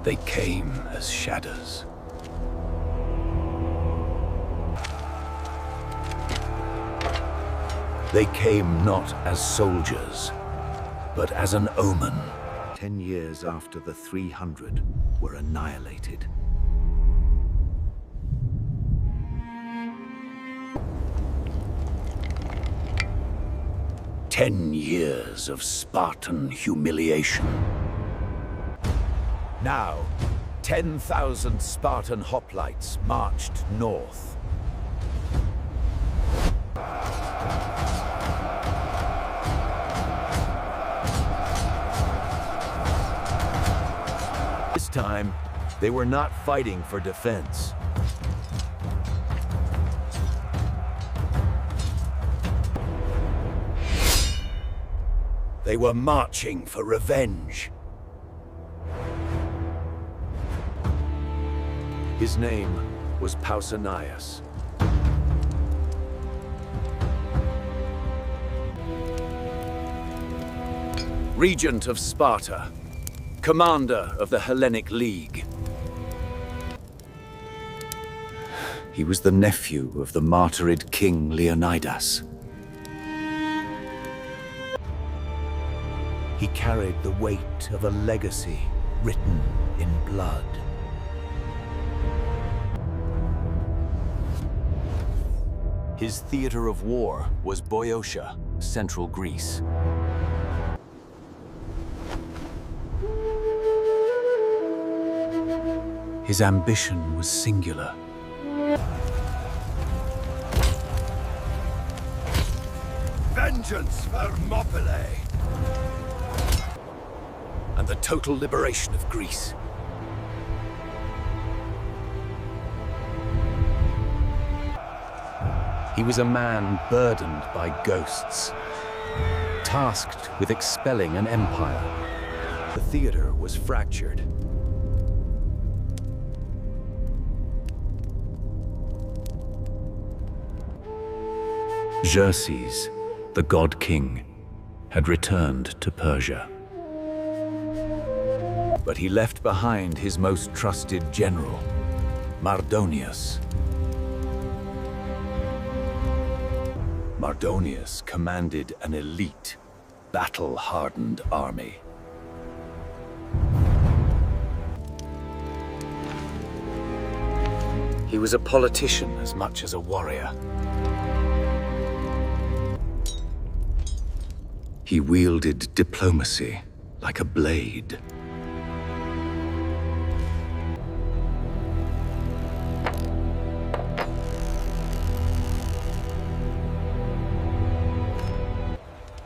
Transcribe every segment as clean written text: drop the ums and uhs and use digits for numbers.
They came as shadows. They came not as soldiers, but as an omen. 10 years after the 300 were annihilated. "10 years of Spartan humiliation. Now, 10,000 Spartan hoplites marched north. This time, they were not fighting for defense. They were marching for revenge. His name was Pausanias. Regent of Sparta, commander of the Hellenic League. He was the nephew of the martyred king Leonidas. He carried the weight of a legacy written in blood. His theater of war was Boeotia, central Greece. His ambition was singular. Vengeance, Thermopylae! And the total liberation of Greece. He was a man burdened by ghosts, tasked with expelling an empire. The theater was fractured. Xerxes, the god-king, had returned to Persia. But he left behind his most trusted general, Mardonius. Mardonius commanded an elite, battle-hardened army. He was a politician as much as a warrior. He wielded diplomacy like a blade.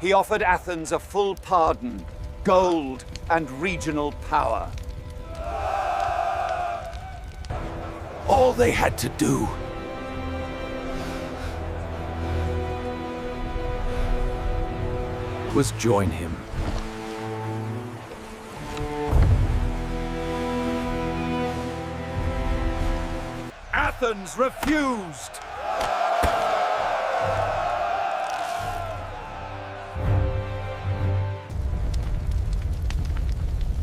He offered Athens a full pardon, gold, and regional power. All they had to do was join him. Athens refused!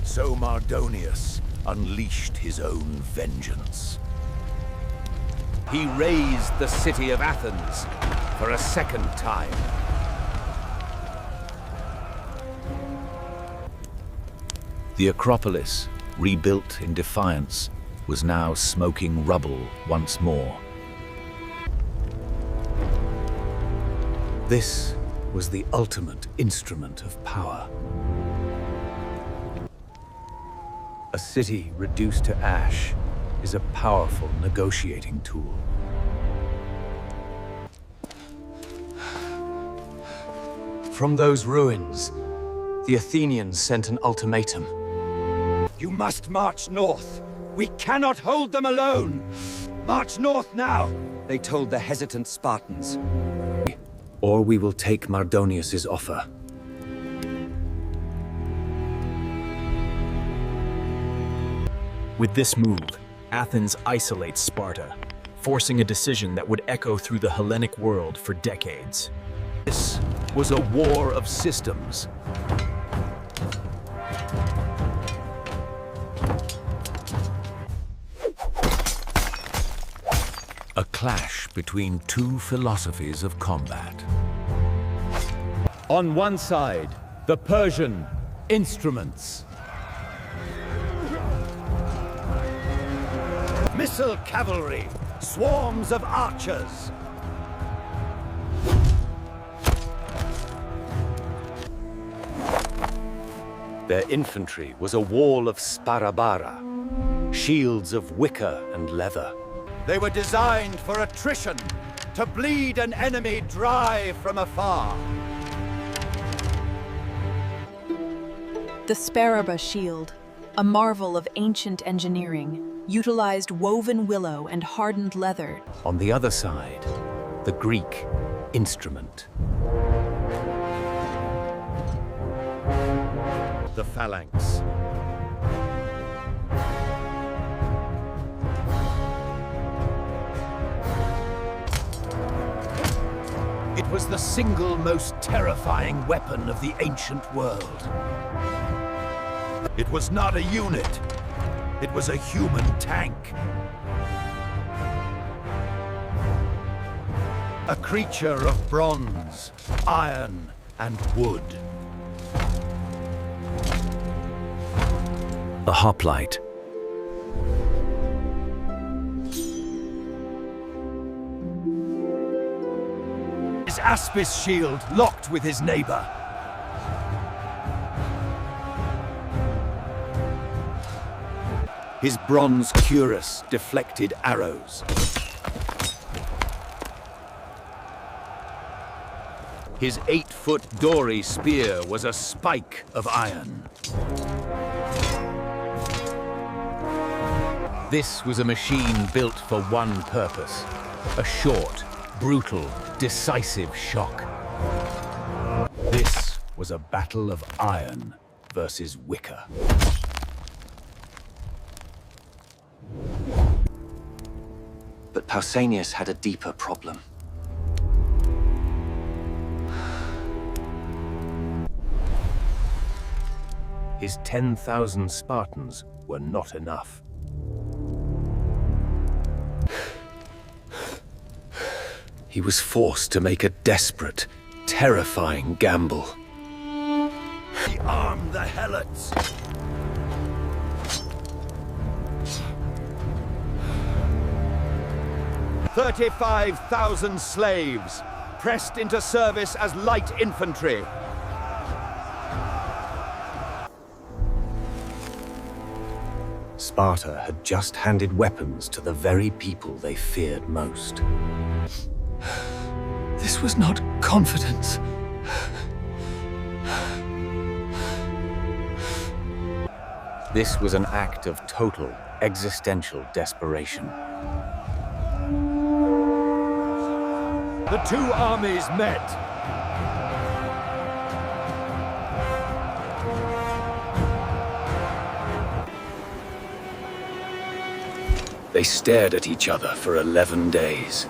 So Mardonius unleashed his own vengeance. He razed the city of Athens for a second time. The Acropolis, rebuilt in defiance, was now smoking rubble once more. This was the ultimate instrument of power. A city reduced to ash is a powerful negotiating tool. From those ruins, the Athenians sent an ultimatum. You must march north. We cannot hold them alone. March north now, they told the hesitant Spartans. Or we will take Mardonius's offer. With this move, Athens isolates Sparta, forcing a decision that would echo through the Hellenic world for decades. This was a war of systems. A clash between two philosophies of combat. On one side, the Persian instruments. Missile cavalry, swarms of archers. Their infantry was a wall of sparabara, shields of wicker and leather. They were designed for attrition, to bleed an enemy dry from afar. The sparaba shield, a marvel of ancient engineering, utilized woven willow and hardened leather. On the other side, the Greek instrument. The phalanx. It was the single most terrifying weapon of the ancient world. It was not a unit. It was a human tank. A creature of bronze, iron, and wood. The hoplite. His aspis shield locked with his neighbor. His bronze cuirass deflected arrows. His 8-foot dory spear was a spike of iron. This was a machine built for one purpose: a short, brutal, decisive shock. This was a battle of iron versus wicker. But Pausanias had a deeper problem. His 10,000 Spartans were not enough. He was forced to make a desperate, terrifying gamble. He armed the helots. "35,000 slaves, pressed into service as light infantry." Sparta had just handed weapons to the very people they feared most. This was not confidence. This was an act of total, existential desperation. The two armies met. They stared at each other for 11 days.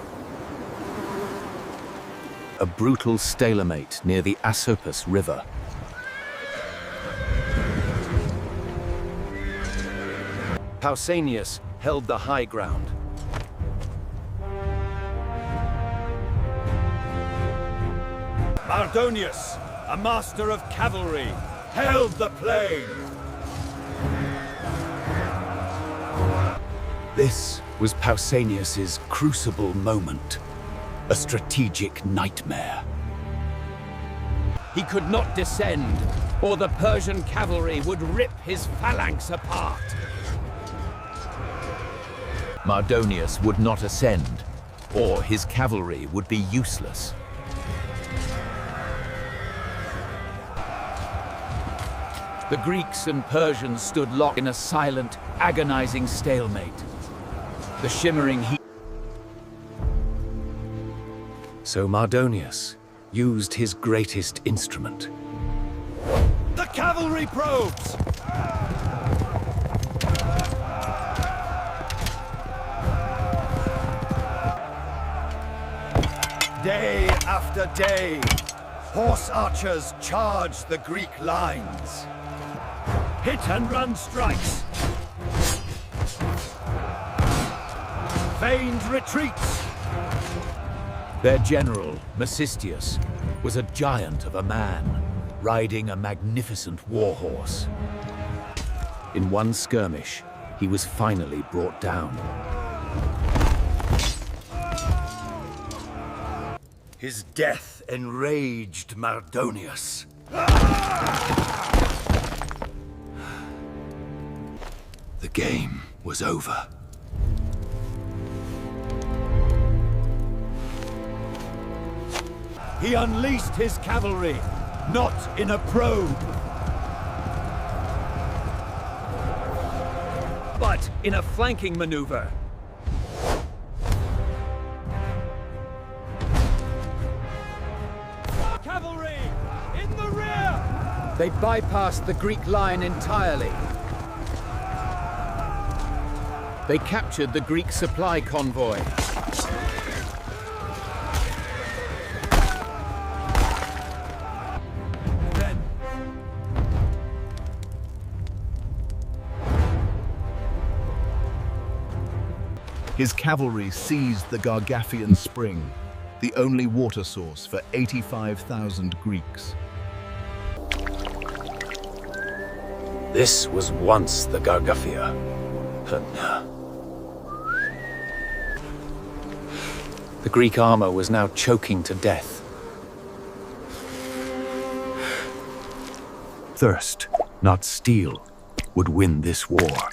A brutal stalemate near the Asopus River. Pausanias held the high ground. Mardonius, a master of cavalry, held the plain. This was Pausanias's crucible moment. A strategic nightmare. He could not descend, or the Persian cavalry would rip his phalanx apart. Mardonius would not ascend, or his cavalry would be useless. The Greeks and Persians stood locked in a silent, agonizing stalemate. The shimmering heat. So Mardonius used his greatest instrument. The cavalry probes! Day after day, horse archers charged the Greek lines. Hit and run strikes. Feigned retreats. Their general, Mecistius, was a giant of a man, riding a magnificent warhorse. In one skirmish, he was finally brought down. His death enraged Mardonius. The game was over. He unleashed his cavalry, not in a probe, But in a flanking maneuver. Cavalry! In the rear! They bypassed the Greek line entirely. They captured the Greek supply convoy. His cavalry seized the Gargaffian spring, the only water source for 85,000 Greeks. This was once the Gargaffia. The Greek armor was now choking to death. Thirst, not steel, would win this war.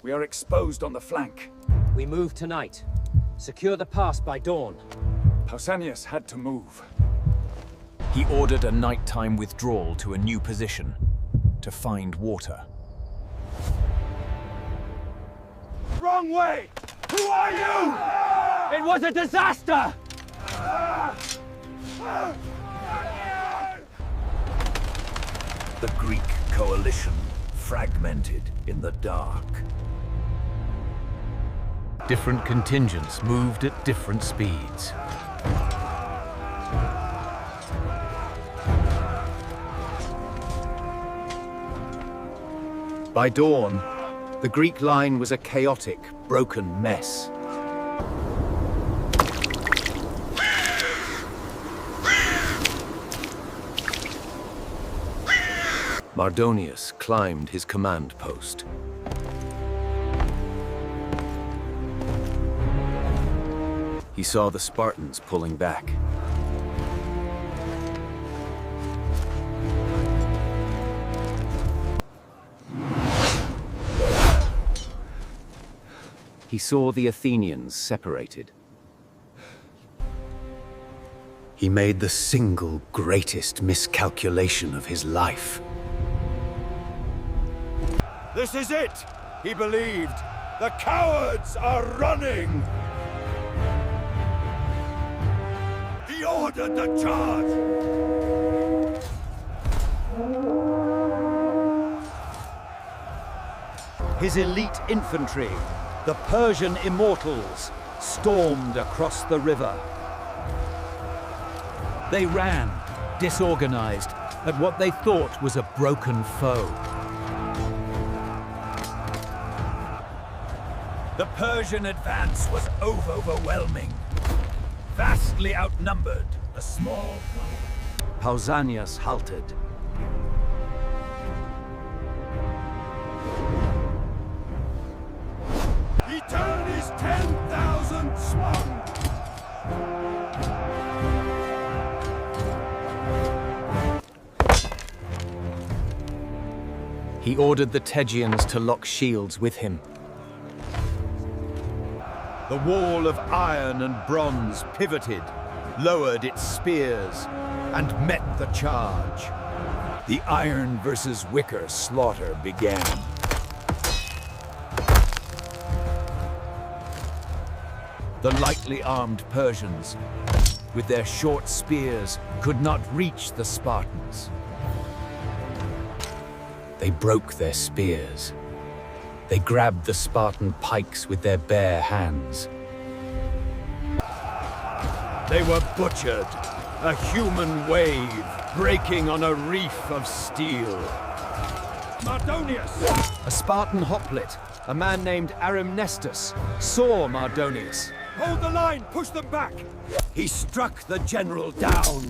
We are exposed on the flank. We move tonight. Secure the pass by dawn. Pausanias had to move. He ordered a nighttime withdrawal to a new position, to find water. Wrong way! Who are you? It was a disaster! The Greek coalition fragmented in the dark. Different contingents moved at different speeds. By dawn, the Greek line was a chaotic, broken mess. Mardonius climbed his command post. He saw the Spartans pulling back. He saw the Athenians separated. He made the single greatest miscalculation of his life. This is it! He believed. The cowards are running! He ordered the charge! His elite infantry, the Persian immortals, stormed across the river. They ran, disorganized, at what they thought was a broken foe. The Persian advance was overwhelming. Vastly outnumbered, a small... Pausanias halted. He turned his 10,000 swung. He ordered the Tegeans to lock shields with him. The wall of iron and bronze pivoted, lowered its spears, and met the charge. The iron versus wicker slaughter began. The lightly armed Persians, with their short spears, could not reach the Spartans. They broke their spears. They grabbed the Spartan pikes with their bare hands. They were butchered, a human wave breaking on a reef of steel. Mardonius! A Spartan hoplite, a man named Arimnestus, saw Mardonius. Hold the line! Push them back! He struck the general down.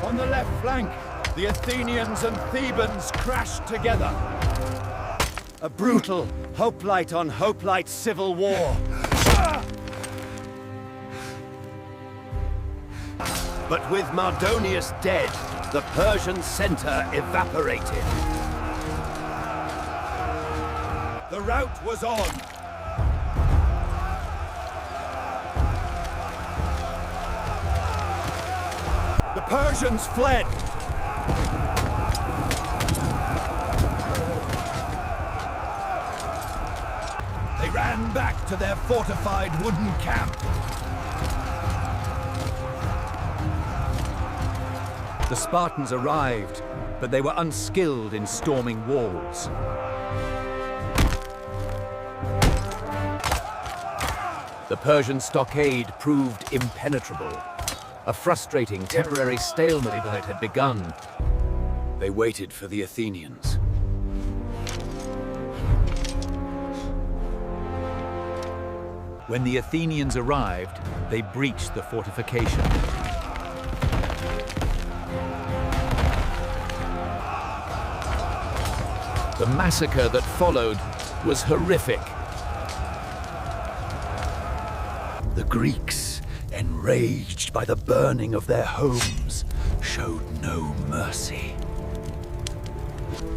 On the left flank, the Athenians and Thebans crashed together. A brutal, hoplite on hoplite civil war. But with Mardonius dead, the Persian center evaporated. The rout was on. The Persians fled. They ran back to their fortified wooden camp. The Spartans arrived, but they were unskilled in storming walls. The Persian stockade proved impenetrable. A frustrating temporary stalemate had begun. They waited for the Athenians. When the Athenians arrived, they breached the fortification. The massacre that followed was horrific. The Greeks, enraged by the burning of their homes, showed no mercy.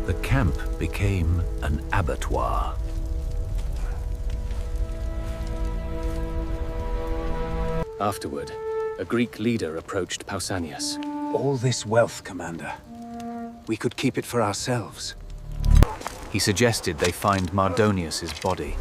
The camp became an abattoir. Afterward, a Greek leader approached Pausanias. All this wealth, Commander. We could keep it for ourselves. He suggested they find Mardonius's body.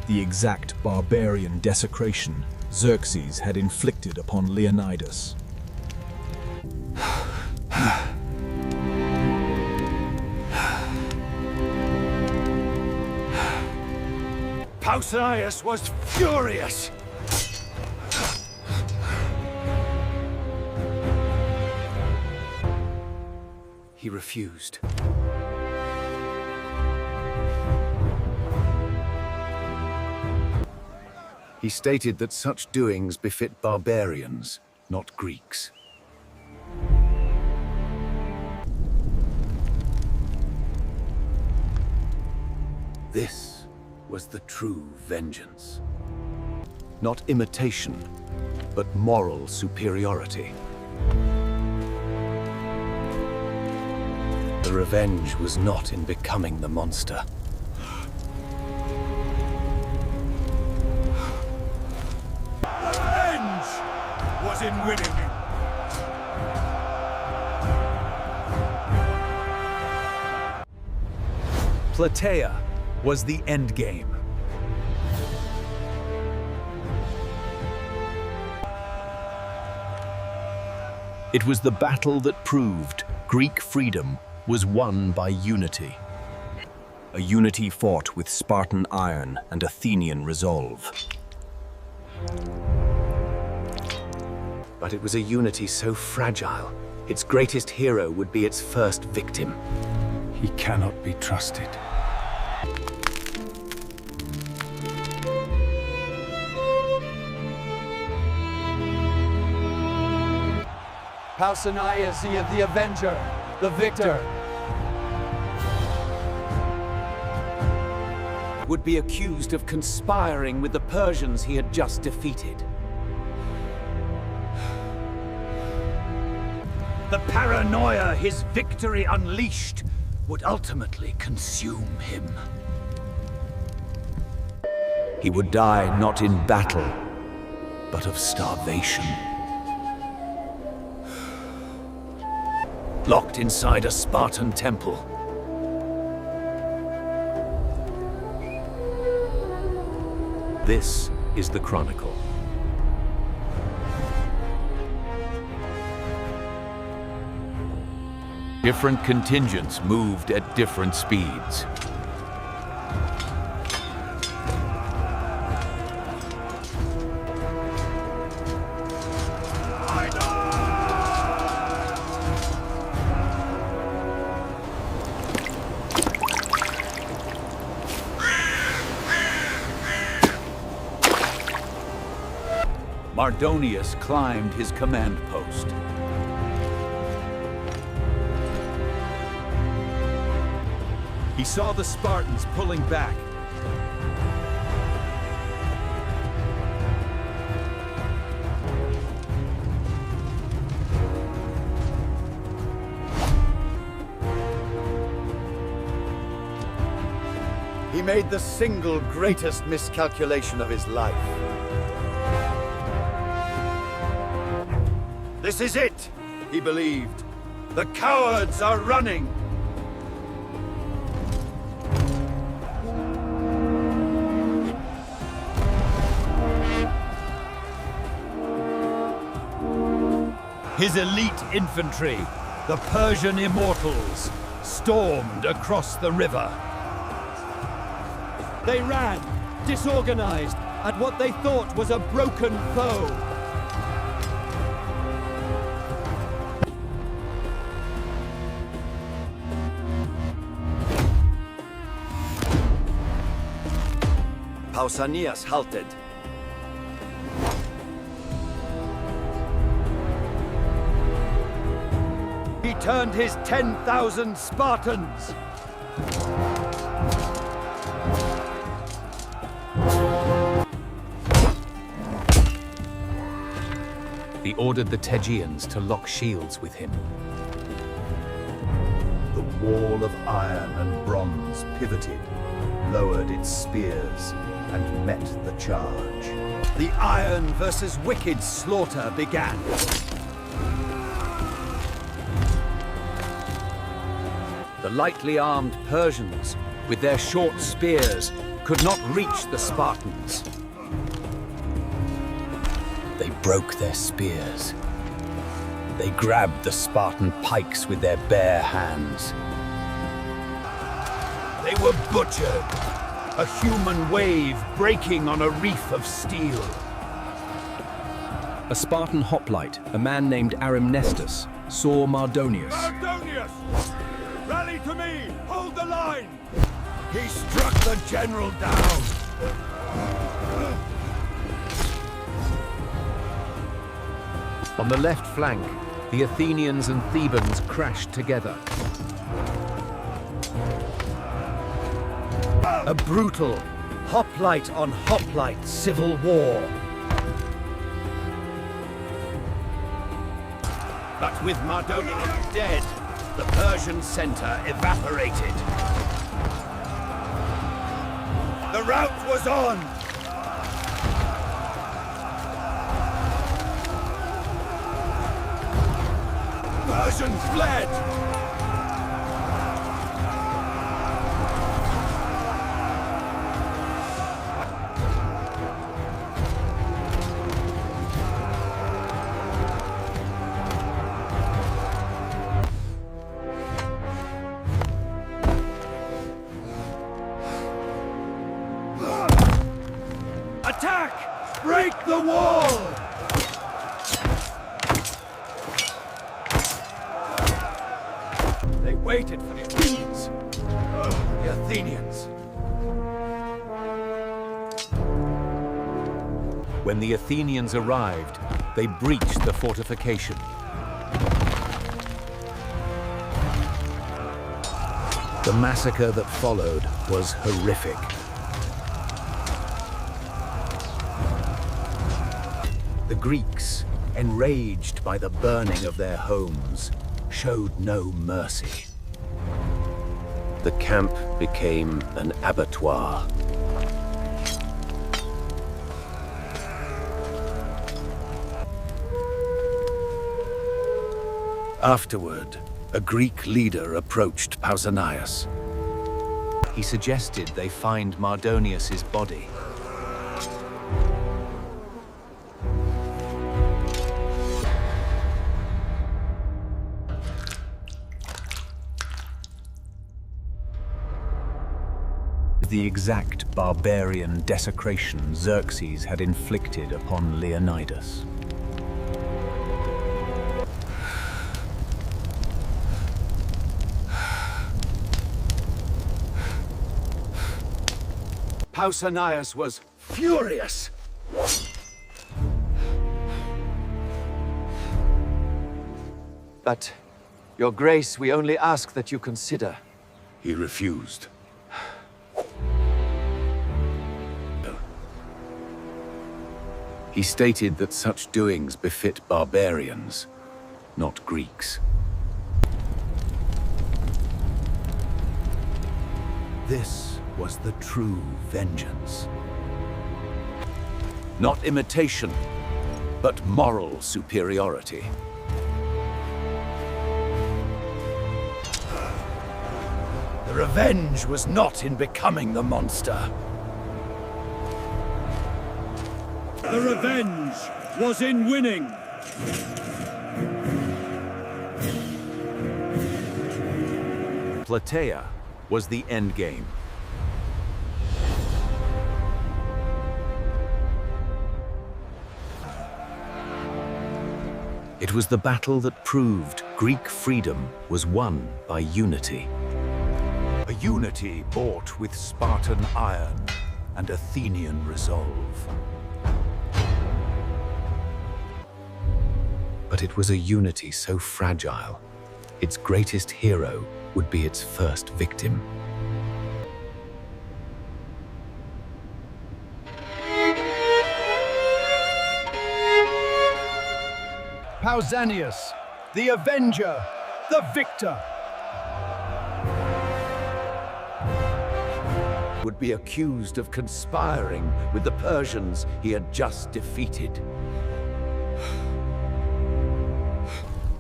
The exact barbarian desecration Xerxes had inflicted upon Leonidas. Pausanias was furious. He refused. He stated that such doings befit barbarians, not Greeks. This was the true vengeance. Not imitation, but moral superiority. The revenge was not in becoming the monster. Revenge was in winning him. Plataea was the endgame. It was the battle that proved Greek freedom was won by unity. A unity fought with Spartan iron and Athenian resolve. But it was a unity so fragile, its greatest hero would be its first victim. He cannot be trusted. Pausanias, the avenger, the victor. Would be accused of conspiring with the Persians he had just defeated. The paranoia his victory unleashed would ultimately consume him. He would die not in battle, but of starvation. Locked inside a Spartan temple. This is the Chronicle. Different contingents moved at different speeds. Mardonius climbed his command post. He saw the Spartans pulling back. He made the single greatest miscalculation of his life. This is it, he believed. The cowards are running. His elite infantry, the Persian immortals, stormed across the river. They ran, disorganized, at what they thought was a broken foe. Pausanias halted. He turned his 10,000 Spartans. He ordered the Tegeans to lock shields with him. The wall of iron and bronze pivoted, lowered its spears, and met the charge. The iron versus wicked slaughter began. The lightly armed Persians, with their short spears, could not reach the Spartans. They broke their spears. They grabbed the Spartan pikes with their bare hands. They were butchered, a human wave breaking on a reef of steel. A Spartan hoplite, a man named Arimnestus, saw Mardonius. Mardonius! Rally to me! Hold the line! He struck the general down! On the left flank, the Athenians and Thebans crashed together. A brutal, hoplite on hoplite civil war. But with Mardonius dead, the Persian center evaporated. The rout was on! Persians fled! Attack! Break the wall! They waited for the Athenians. The Athenians. When the Athenians arrived, they breached the fortification. The massacre that followed was horrific. The Greeks, enraged by the burning of their homes, showed no mercy. The camp became an abattoir. Afterward, a Greek leader approached Pausanias. He suggested they find Mardonius's body. The exact barbarian desecration Xerxes had inflicted upon Leonidas. Pausanias was furious. But, Your Grace, we only ask that you consider. He refused. He stated that such doings befit barbarians, not Greeks. This was the true vengeance. Not imitation, but moral superiority. The revenge was not in becoming the monster. The revenge was in winning. Plataea was the endgame. It was the battle that proved Greek freedom was won by unity. A unity bought with Spartan iron and Athenian resolve. But it was a unity so fragile, its greatest hero would be its first victim. Pausanias, the avenger, the victor. Would be accused of conspiring with the Persians he had just defeated.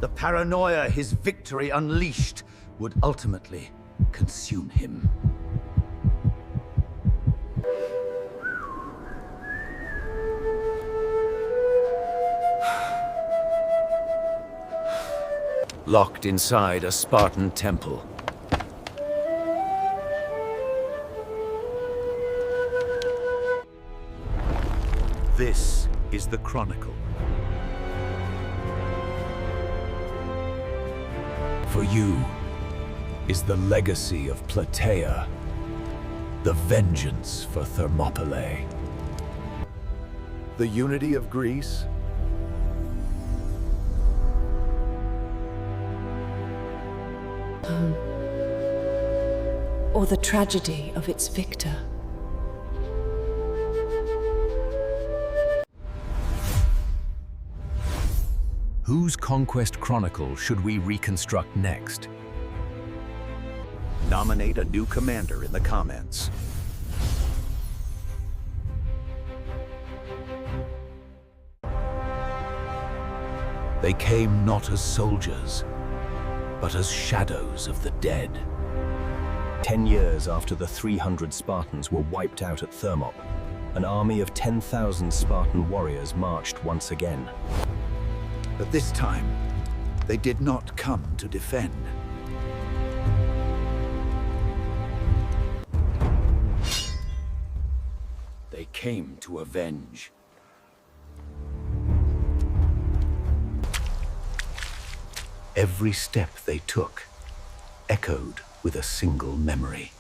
The paranoia his victory unleashed would ultimately consume him. Locked inside a Spartan temple. This is the Chronicle. For you is the legacy of Plataea, the vengeance for Thermopylae. The unity of Greece. Or the tragedy of its victor. Whose conquest chronicle should we reconstruct next? Nominate a new commander in the comments. They came not as soldiers, but as shadows of the dead. 10 years after the 300 Spartans were wiped out at Thermopylae, an army of 10,000 Spartan warriors marched once again. But this time, they did not come to defend. They came to avenge. Every step they took echoed with a single memory.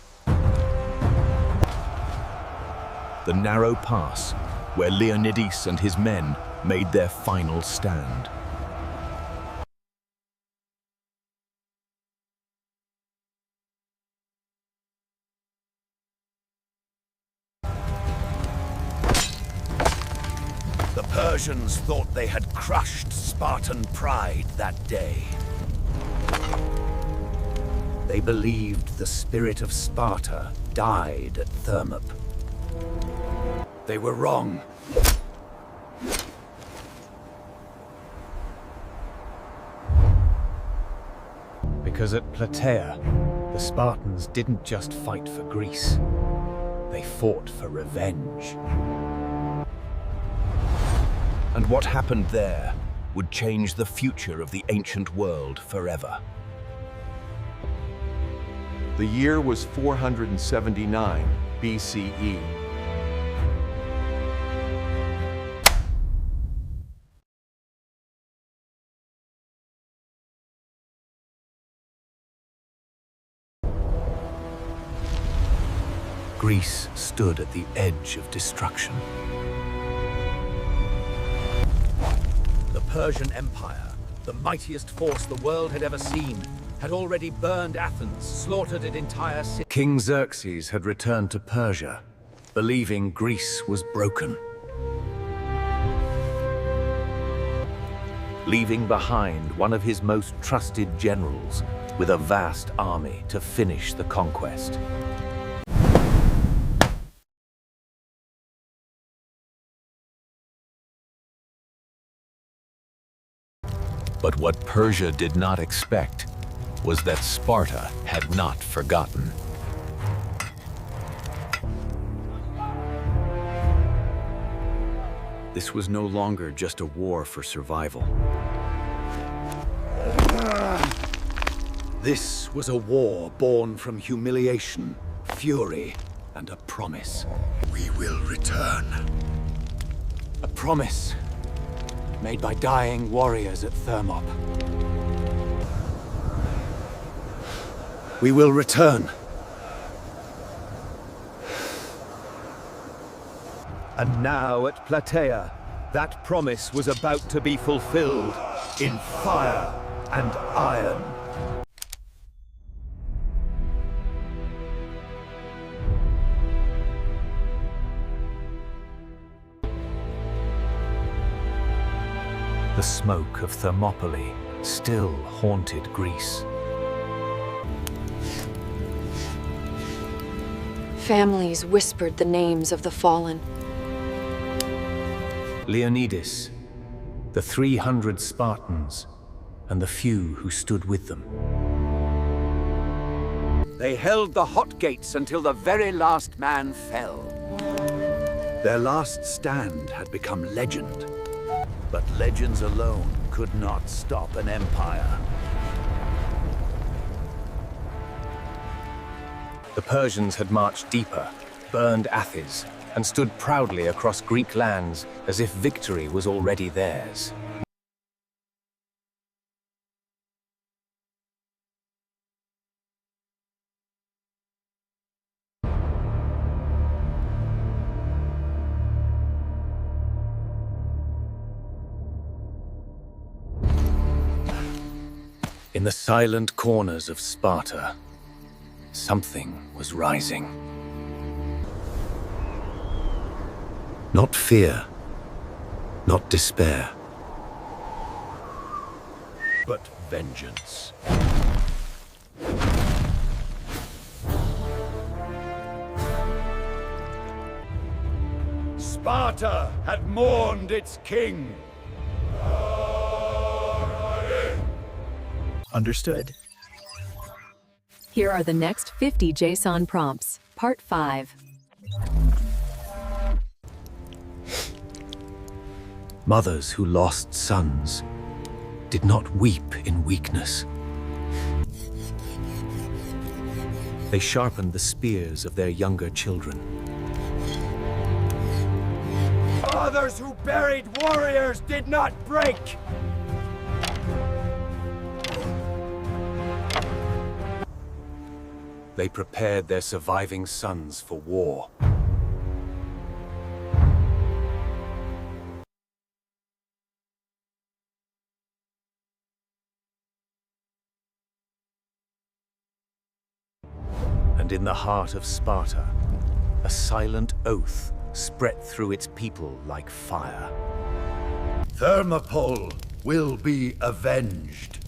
The narrow pass where Leonidas and his men made their final stand. The Persians thought they had crushed Spartan pride that day. They believed the spirit of Sparta died at Thermopylae. They were wrong. Because at Plataea, the Spartans didn't just fight for Greece. They fought for revenge. And what happened there would change the future of the ancient world forever. The year was 479, BCE. Greece stood at the edge of destruction. The Persian Empire, the mightiest force the world had ever seen, had already burned Athens, slaughtered an entire city. King Xerxes had returned to Persia, believing Greece was broken. Leaving behind one of his most trusted generals with a vast army to finish the conquest. But what Persia did not expect was that Sparta had not forgotten. This was no longer just a war for survival. This was a war born from humiliation, fury, and a promise. We will return. A promise made by dying warriors at Thermopylae. We will return. And now at Plataea, that promise was about to be fulfilled in fire and iron. The smoke of Thermopylae still haunted Greece. Families whispered the names of the fallen. Leonidas, the 300 Spartans, and the few who stood with them. They held the hot gates until the very last man fell. Their last stand had become legend. But legends alone could not stop an empire. The Persians had marched deeper, burned Athens, and stood proudly across Greek lands as if victory was already theirs. In the silent corners of Sparta, something was rising. Not fear, not despair, but vengeance. Sparta had mourned its king. Understood. Here are the next 50 JSON prompts. Part 5. Mothers who lost sons did not weep in weakness. They sharpened the spears of their younger children. Fathers who buried warriors did not break. They prepared their surviving sons for war. And in the heart of Sparta, a silent oath spread through its people like fire. Thermopylae will be avenged.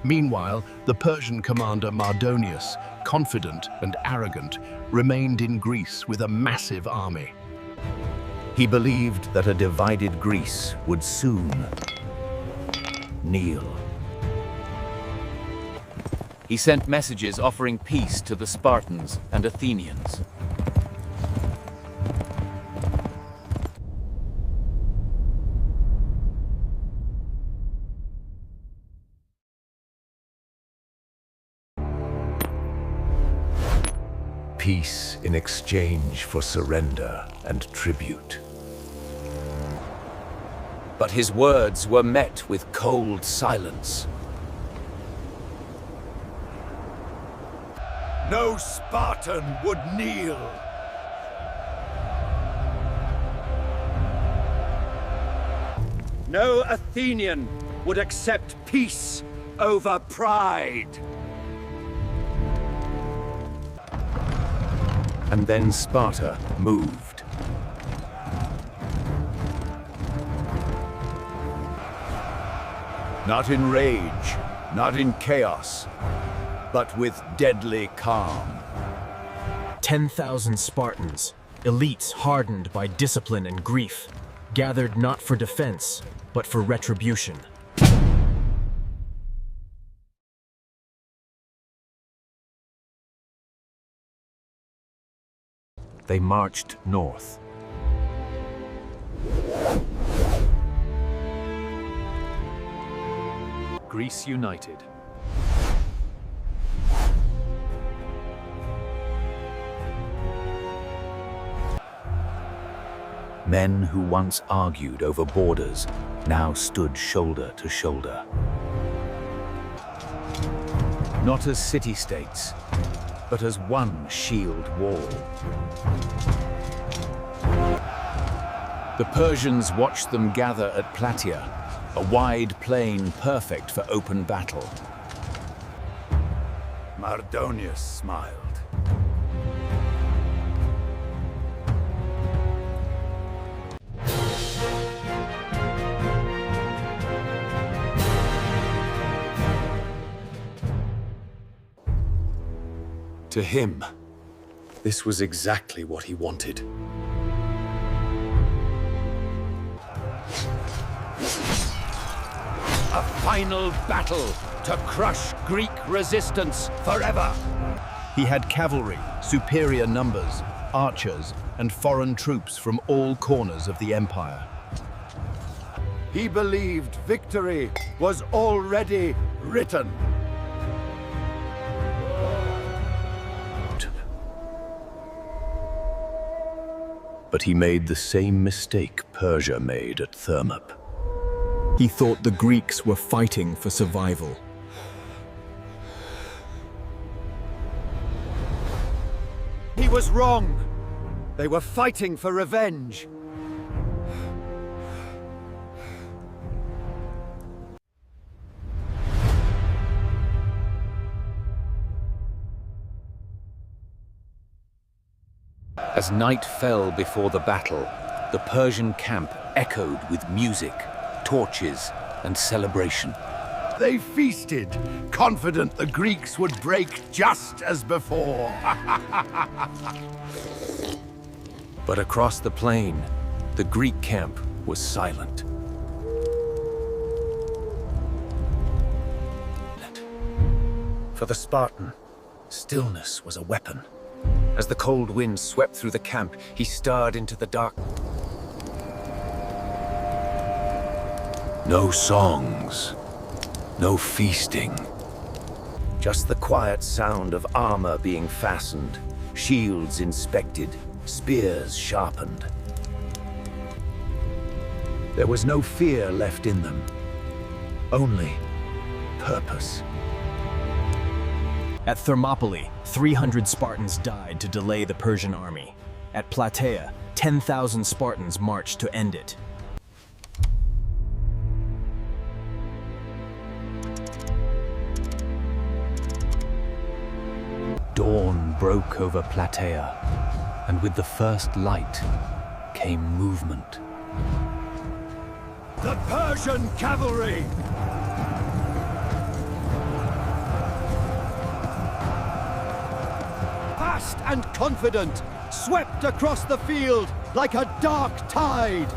Meanwhile, the Persian commander Mardonius, confident and arrogant, remained in Greece with a massive army. He believed that a divided Greece would soon kneel. He sent messages offering peace to the Spartans and Athenians. peace in exchange for surrender and tribute. But his words were met with cold silence. No Spartan would kneel. No Athenian would accept peace over pride. And then Sparta moved. Not in rage, not in chaos, but with deadly calm. 10,000 Spartans, elites hardened by discipline and grief, gathered not for defense, but for retribution. They marched north. Greece united. Men who once argued over borders now stood shoulder to shoulder. Not as city-states, but as one shield wall. The Persians watched them gather at Plataea, a wide plain perfect for open battle. Mardonius smiled. To him, this was exactly what he wanted. A final battle to crush Greek resistance forever. He had cavalry, superior numbers, archers, and foreign troops from all corners of the empire. He believed victory was already written. But he made the same mistake Persia made at Thermopylae. He thought the Greeks were fighting for survival. He was wrong. They were fighting for revenge. As night fell before the battle, the Persian camp echoed with music, torches, and celebration. They feasted, confident the Greeks would break just as before. But across the plain, the Greek camp was silent. For the Spartan, stillness was a weapon. As the cold wind swept through the camp, he stared into the dark. No songs, no feasting. Just the quiet sound of armor being fastened, shields inspected, spears sharpened. There was no fear left in them, only purpose. At Thermopylae, 300 Spartans died to delay the Persian army. At Plataea, 10,000 Spartans marched to end it. Dawn broke over Plataea, and with the first light came movement. The Persian cavalry! Fast and confident, swept across the field like a dark tide.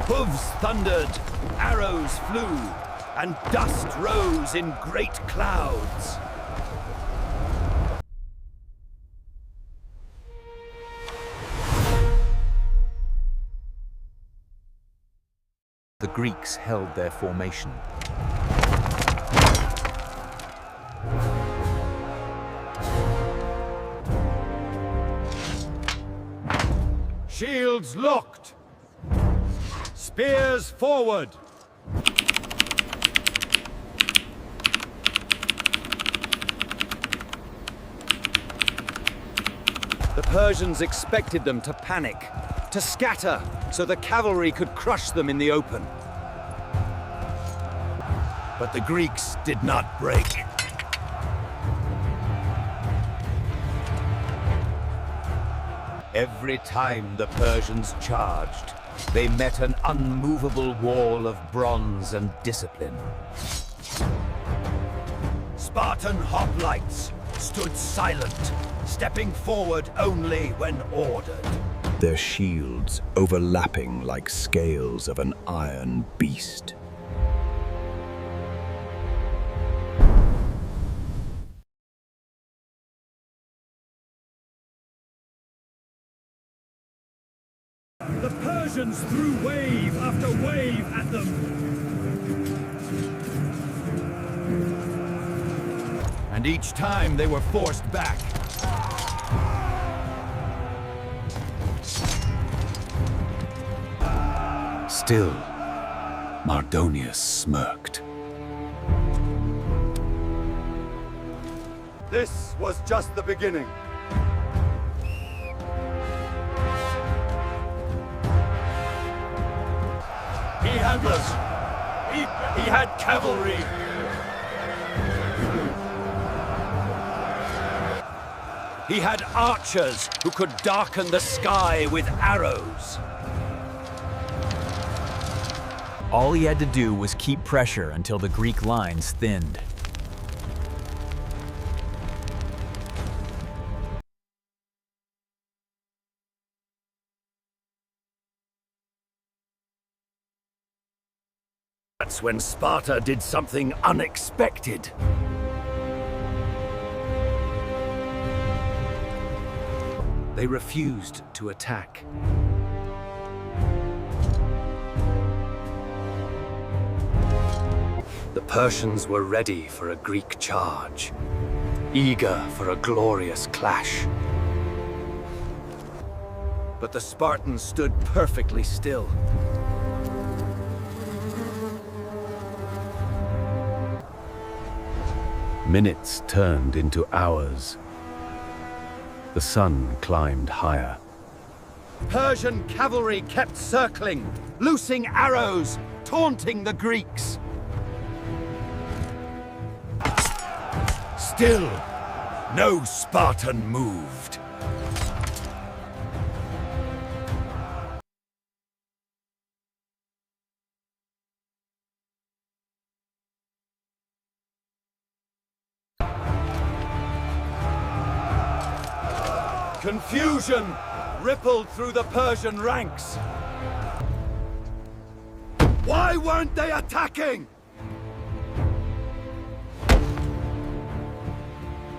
Hooves thundered, arrows flew, and dust rose in great clouds. The Greeks held their formation. Shields locked! Spears forward! The Persians expected them to panic, to scatter, so the cavalry could crush them in the open. But the Greeks did not break. Every time the Persians charged, they met an unmovable wall of bronze and discipline. Spartan hoplites stood silent, stepping forward only when ordered. Their shields overlapping like scales of an iron beast. The Persians threw wave after wave at them. And each time they were forced back. Still, Mardonius smirked. This was just the beginning. He had he had cavalry. He had archers who could darken the sky with arrows. All he had to do was keep pressure until the Greek lines thinned. That's when Sparta did something unexpected. They refused to attack. The Persians were ready for a Greek charge, eager for a glorious clash. But the Spartans stood perfectly still. Minutes turned into hours. The sun climbed higher. Persian cavalry kept circling, loosing arrows, taunting the Greeks. Still, no Spartan moved. Confusion rippled through the Persian ranks. Why weren't they attacking?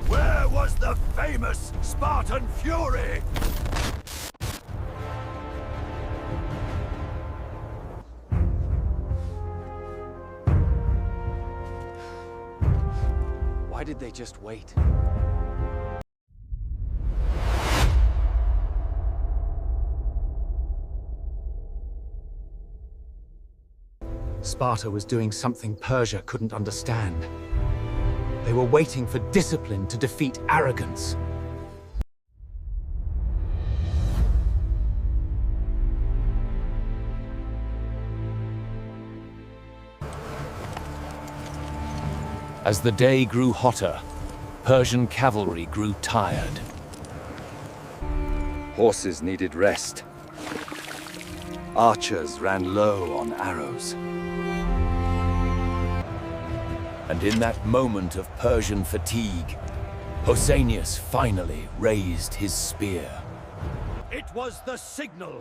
Where was the famous Spartan fury? Why did they just wait? Sparta was doing something Persia couldn't understand. They were waiting for discipline to defeat arrogance. As the day grew hotter, Persian cavalry grew tired. Horses needed rest. Archers ran low on arrows. And in that moment of Persian fatigue, Pausanias finally raised his spear. It was the signal.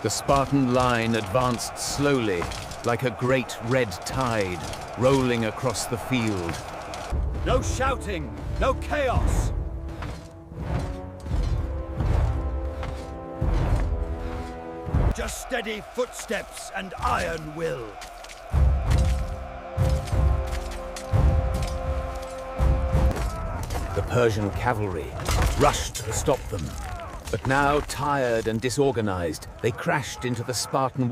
The Spartan line advanced slowly, like a great red tide, rolling across the field. No shouting, no chaos. Just steady footsteps and iron will. Persian cavalry rushed to stop them. But now, tired and disorganized, they crashed into the Spartan.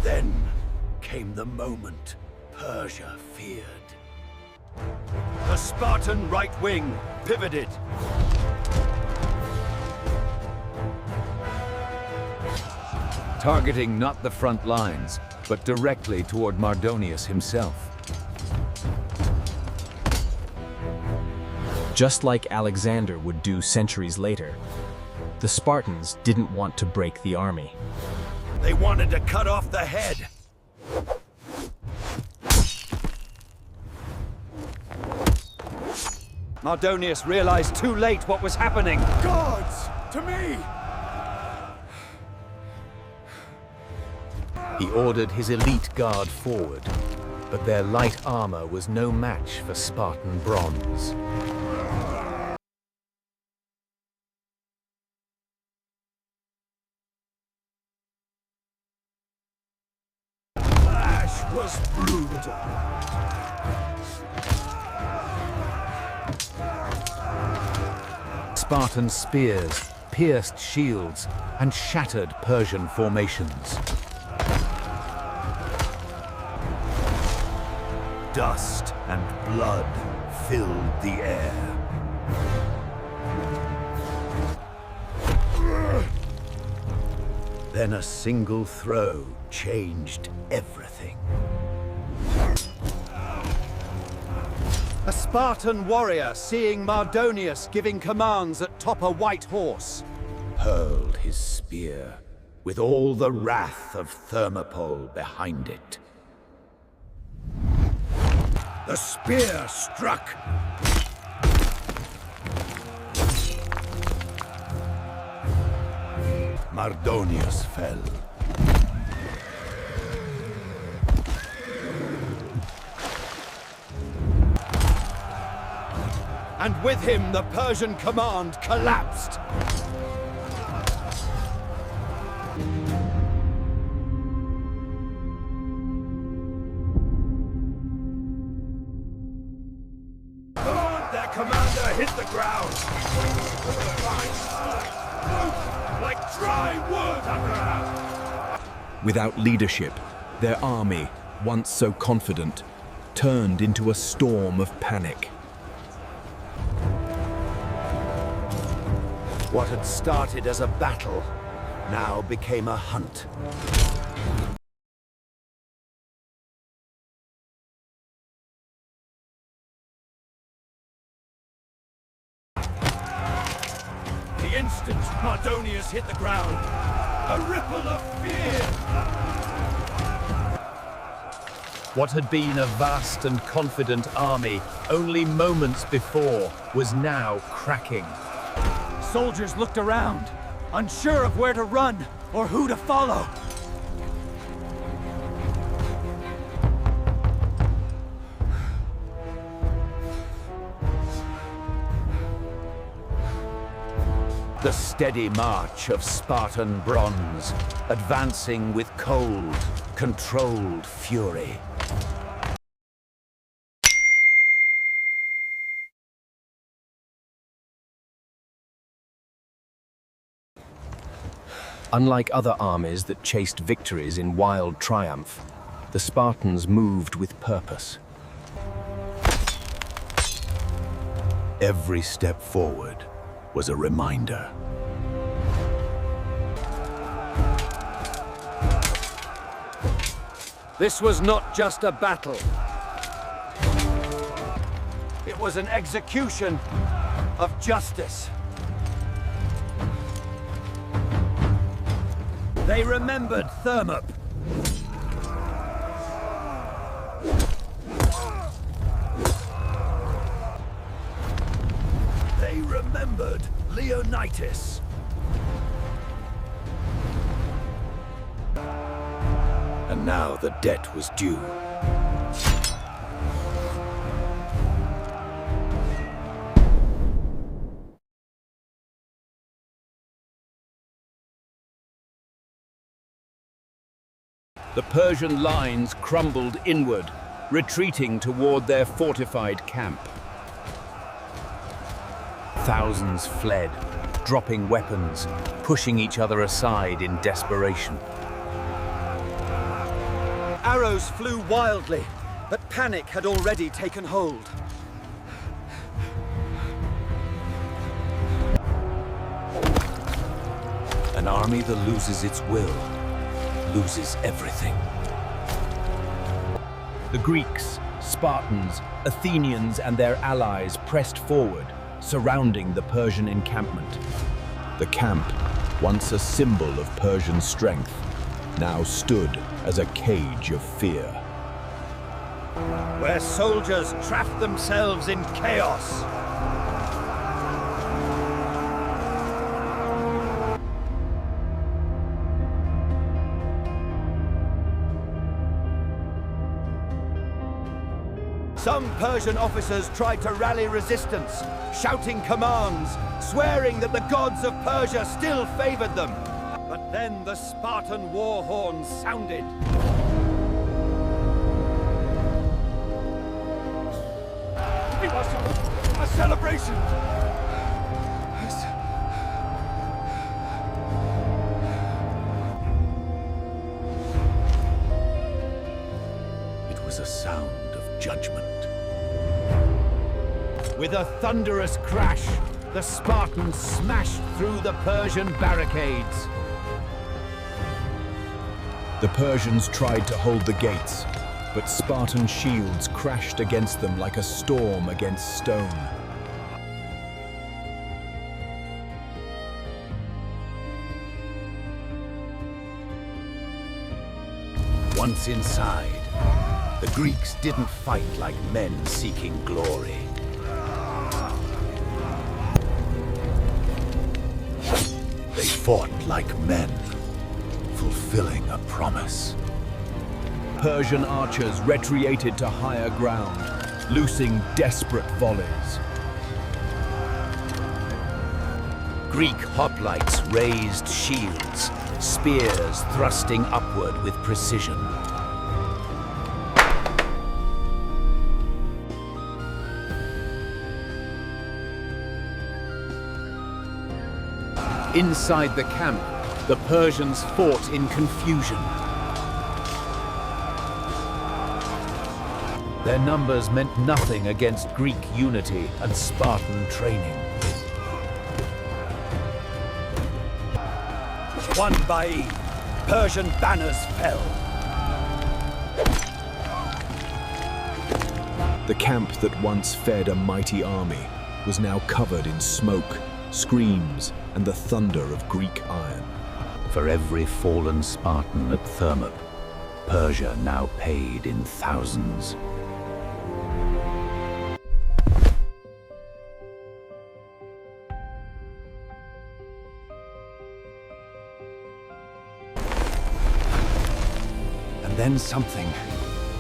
Then came the moment Persia feared. The Spartan right wing pivoted. Targeting not the front lines, but directly toward Mardonius himself. Just like Alexander would do centuries later, the Spartans didn't want to break the army. They wanted to cut off the head. Mardonius realized too late what was happening. Gods, to me! He ordered his elite guard forward, but their light armor was no match for Spartan bronze. Clash was brutal. Spartan spears pierced shields and shattered Persian formations. Dust and blood filled the air. Then a single throw changed everything. A Spartan warrior, seeing Mardonius giving commands atop a white horse, Hurled his spear with all the wrath of Thermopylae behind it. The spear struck. Mardonius fell. and with him the Persian command collapsed. Their commander hit the ground. Like dry wood under. Without leadership, their army, once so confident, turned into a storm of panic. What had started as a battle now became a hunt. The instant Mardonius hit the ground, a ripple of fear. What had been a vast and confident army only moments before was now cracking. Soldiers looked around, unsure of where to run or who to follow. The steady march of Spartan bronze, advancing with cold, controlled fury. Unlike other armies that chased victories in wild triumph, the Spartans moved with purpose. Every step forward was a reminder. This was not just a battle. It was an execution of justice. They remembered Thermopylae. They remembered Leonidas. And now the debt was due. The Persian lines crumbled inward, retreating toward their fortified camp. Thousands fled, dropping weapons, pushing each other aside in desperation. Arrows flew wildly, but panic had already taken hold. An army that loses its will loses everything. The Greeks, Spartans, Athenians and their allies pressed forward, surrounding the Persian encampment. The camp, once a symbol of Persian strength, now stood as a cage of fear. Where soldiers trapped themselves in chaos. Some Persian officers tried to rally resistance, shouting commands, swearing that the gods of Persia still favored them. But then the Spartan war horn sounded. It was a celebration! It was a sound of judgment. With a thunderous crash, the Spartans smashed through the Persian barricades. The Persians tried to hold the gates, but Spartan shields crashed against them like a storm against stone. Once inside, the Greeks didn't fight like men seeking glory. They fought like men, fulfilling a promise. Persian archers retreated to higher ground, loosing desperate volleys. Greek hoplites raised shields, spears thrusting upward with precision. Inside the camp, the Persians fought in confusion. Their numbers meant nothing against Greek unity and Spartan training. One by one, Persian banners fell. The camp that once fed a mighty army was now covered in smoke, screams, and the thunder of Greek iron. For every fallen Spartan at Thermopylae, Persia now paid in thousands. And then something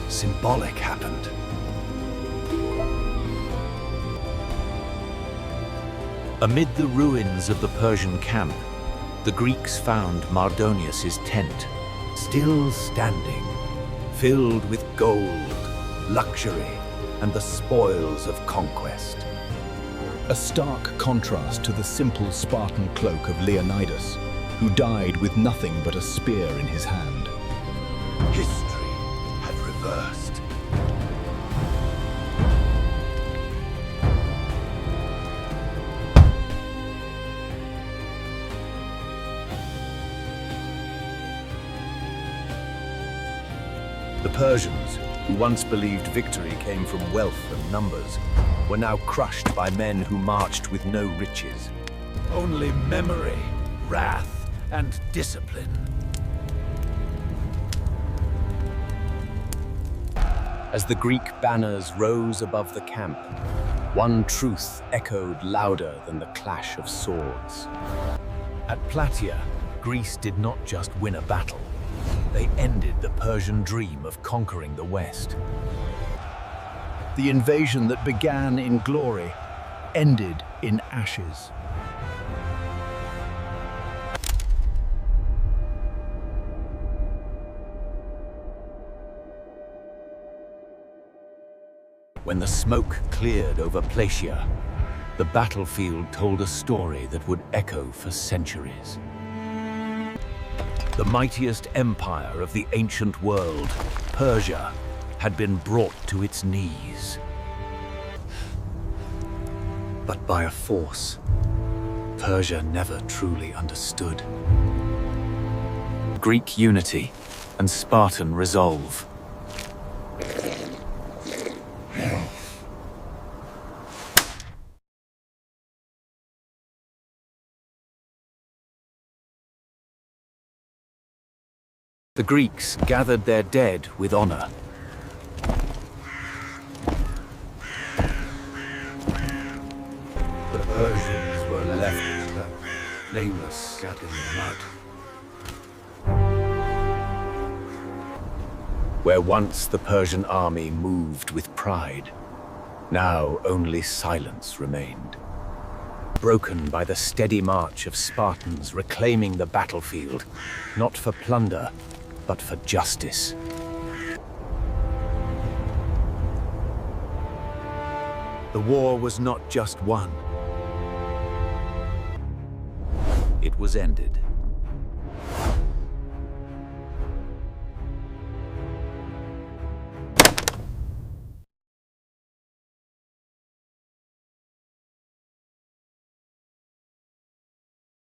symbolic happened. Amid the ruins of the Persian camp, the Greeks found Mardonius' tent, still standing, filled with gold, luxury, and the spoils of conquest. A stark contrast to the simple Spartan cloak of Leonidas, who died with nothing but a spear in his hand. History had reversed. The Persians, who once believed victory came from wealth and numbers, were now crushed by men who marched with no riches. Only memory, wrath, and discipline. As the Greek banners rose above the camp, one truth echoed louder than the clash of swords. At Plataea, Greece did not just win a battle. They ended the Persian dream of conquering the West. The invasion that began in glory ended in ashes. When the smoke cleared over Plataea, the battlefield told a story that would echo for centuries. The mightiest empire of the ancient world, Persia, had been brought to its knees. But by a force Persia never truly understood. Greek unity and Spartan resolve. The Greeks gathered their dead with honor. The Persians were left nameless, scattered in mud. Where once the Persian army moved with pride, now only silence remained. Broken by the steady march of Spartans reclaiming the battlefield, not for plunder, but for justice. The war was not just won. It was ended.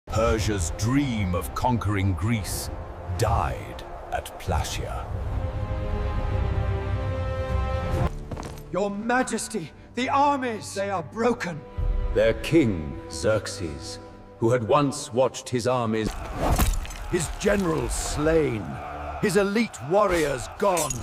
Persia's dream of conquering Greece died at Plataea. Your Majesty, the armies, they are broken. Their king, Xerxes, who had once watched his armies, His generals slain, his elite warriors gone.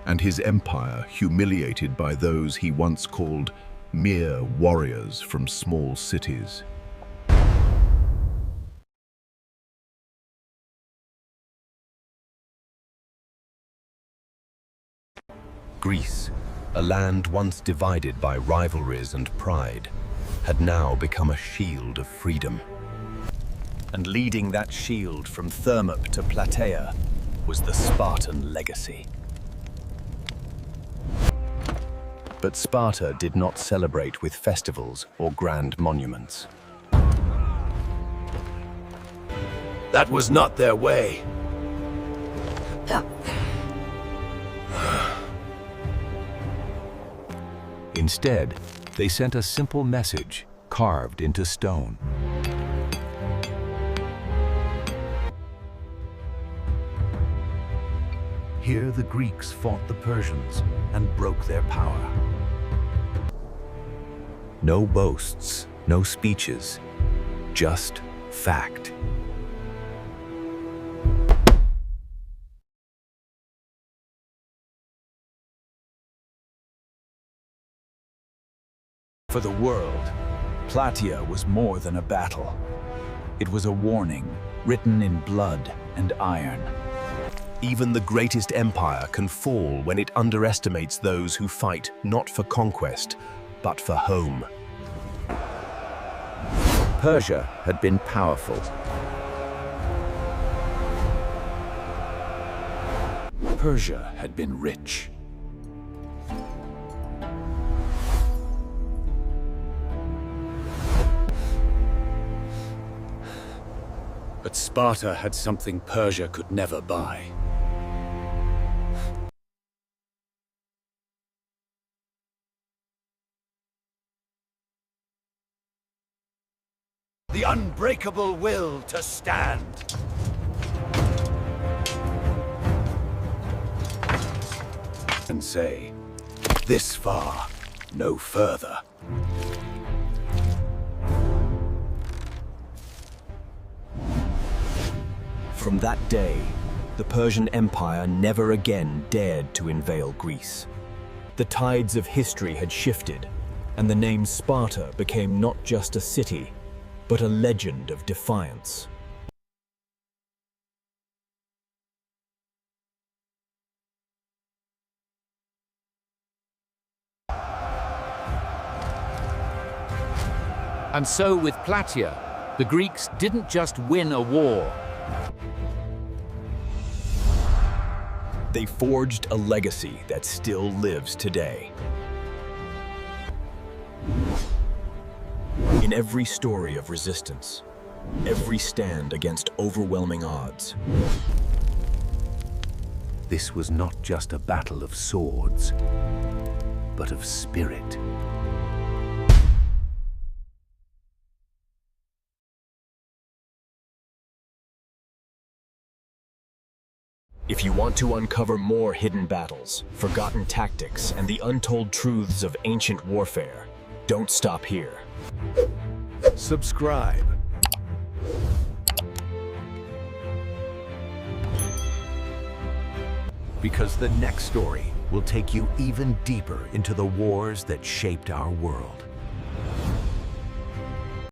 And his empire humiliated by those he once called mere warriors from small cities. Greece, a land once divided by rivalries and pride, had now become a shield of freedom. And leading that shield from Thermopylae to Plataea was the Spartan legacy. But Sparta did not celebrate with festivals or grand monuments. that was not their way. Instead, they sent a simple message carved into stone. Here the Greeks fought the Persians and broke their power. No boasts, no speeches, just fact. For the world, Plataea was more than a battle. It was a warning, written in blood and iron. Even the greatest empire can fall when it underestimates those who fight not for conquest, but for home. Persia had been powerful. Persia had been rich. But Sparta had something Persia could never buy. The unbreakable will to stand. And say, this far, no further. From that day, the Persian Empire never again dared to invade Greece. The tides of history had shifted, and the name Sparta became not just a city, but a legend of defiance. And so with Plataea, the Greeks didn't just win a war. They forged a legacy that still lives today. In every story of resistance, every stand against overwhelming odds, This was not just a battle of swords, but of spirit. If you want to uncover more hidden battles, forgotten tactics, and the untold truths of ancient warfare, don't stop here. subscribe. Because the next story will take you even deeper into the wars that shaped our world.